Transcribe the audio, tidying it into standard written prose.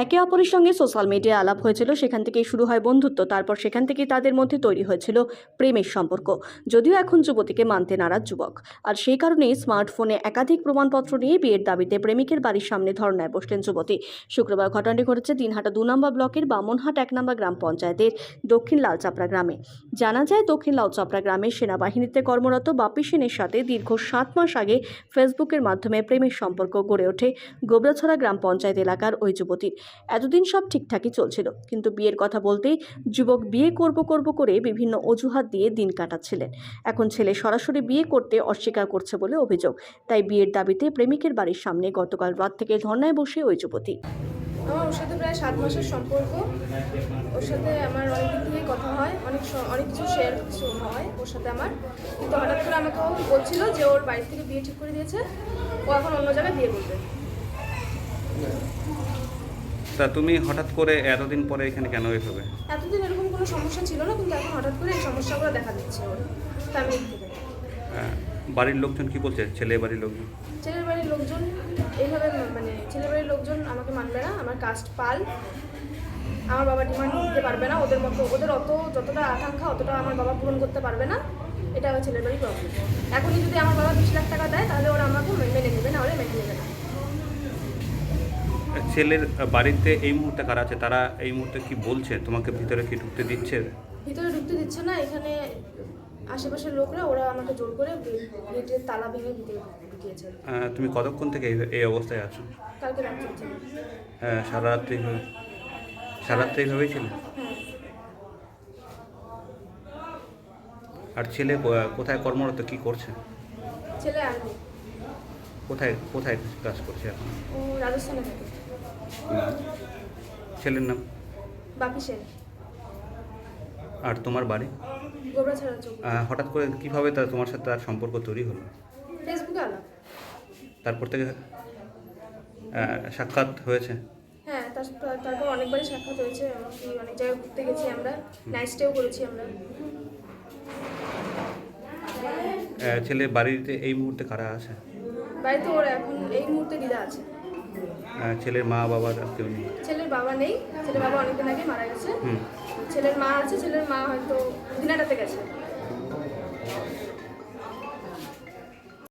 একে অপরের সঙ্গে সোশ্যাল মিডিয়ায় আলাপ হয়েছিল, সেখান থেকেই শুরু হয় বন্ধুত্ব। তারপর সেখান থেকেই তাদের মধ্যে তৈরি হয়েছিল প্রেমের সম্পর্ক। যদিও এখন যুবতীকে মানতে নারাজ যুবক, আর সেই কারণেই স্মার্টফোনে একাধিক প্রমাণপত্র নিয়ে বিয়ের দাবিতে প্রেমিকের বাড়ির সামনে ধর্নায় বসলেন যুবতী। শুক্রবার ঘটনাটি ঘটেছে দিনহাটা 2 নম্বর ব্লকের বামনহাট 1 নম্বর গ্রাম পঞ্চায়েতের দক্ষিণ লালচাপড়া গ্রামে। জানা যায়, দক্ষিণ লালচাপড়া গ্রামে সেনাবাহিনীতে কর্মরত বাপি সেনের সাথে দীর্ঘ 7 মাস আগে ফেসবুকের মাধ্যমে প্রেমের সম্পর্ক গড়ে ওঠে গোবরাছড়া গ্রাম পঞ্চায়েত এলাকার ওই যুবতীর। এতদিন সব ঠিকঠাকই চলছিল, কিন্তু বিয়ের কথা বলতেই যুবক বিয়ে করব করে বিভিন্ন অজুহাত দিয়ে দিন কাটাচ্ছিলেন। এখন ছেলে সরাসরি বিয়ে করতে অস্বীকার করছে বলে অভিযোগ। তাই বিয়ের দাবিতে প্রেমিকের বাড়ির সামনে গতকাল রাত থেকে ধর্নায় বসে ওই যুবতী। আমার ওর সাথে প্রায় 7 মাসের সম্পর্ক। ওর সাথে আমার অনেক দিক থেকে কথা হয়, অনেক কিছু শেয়ার হয় ওর সাথে আমার। কিন্তু হঠাৎ করে আমাকে ও বলছিল যে ওর বাড়ি থেকে বিয়ে ঠিক করে দিয়েছে, ও এখন অন্য জায়গায় বিয়ে করবে। তা তুমি হঠাৎ করে এতদিন পরে এখানে কেন এভাবে? এতদিন এরকম কোনো সমস্যা ছিল না, কিন্তু এখন হঠাৎ করে এই সমস্যাগুলো দেখা দিচ্ছে ওর ফ্যামিলি থেকে। বাড়ির লোকজন কি বলছে? ছেলের বাড়ির লোকজন? ছেলের বাড়ির লোকজন এইভাবে ছেলের বাড়ির লোকজন আমাকে মানবে না, আমার কাস্ট পাল, আমার বাবা ডিমান্ড দিতে পারবে না, ওদের মতো ওদের যতটা আকাঙ্ক্ষা অতটা আমার বাবা পূরণ করতে পারবে না। এটা আমার ছেলের বাড়ির প্রবলেম। এখনই যদি আমার বাবা 20 লাখ টাকা দেয় তাহলে ওরা আমাকে মেনে নেবে না, ওরা মেনে নেবে না। ছেলের বাড়িতে এই মুহূর্তে কারা আছে? তারা এই মুহূর্তে কি বলছে? তোমাকে ভিতরে কি ঢুকতে দিচ্ছে? ভিতরে ঢুকতে দিচ্ছে না। এখানে আশেপাশের লোকরা ওরা আমাকে জোর করে গেটের তালা ভেঙে ভিতরে ঢুকিয়েছে। তুমি কতক্ষণ থেকে এই অবস্থায় আছো? কালকে রাত্রে ছিল। সারা রাত্রে এইভাবেই ছিল? হ্যাঁ। আর ছেলে কোথায় কর্মরত, কি করছে? ছেলে আর্মি। কোথায় কাজ করছে এখন? ও রাজস্থানে থাকে। ছেলের নাম? বাপি সেন। আর তোমার বাড়ি? গোবরাছড়া চৌক। হঠাৎ করে কিভাবে তোমার সাথে তার সম্পর্ক তৈরি হলো? ফেসবুকে আলাপ। তারপর থেকে সাক্ষাৎ হয়েছে? হ্যাঁ, তারপর অনেকবারই সাক্ষাৎ হয়েছে, এমনকি অনেক জায়গায় ঘুরতে গেছি আমরা, নাইট স্টেও করেছি আমরা। ছেলের বাড়িতে এই মুহূর্তে কারা আছে? বাড়িতে ওর এখন এই মুহূর্তে দিদা আছে। ছেলের মা বাবার কেউ নেই? ছেলের বাবা নেই, ছেলের বাবা অনেকদিন আগে মারা গেছে। ছেলের মা আছে, ছেলের মা হয়তো দিনাটাতে গেছে।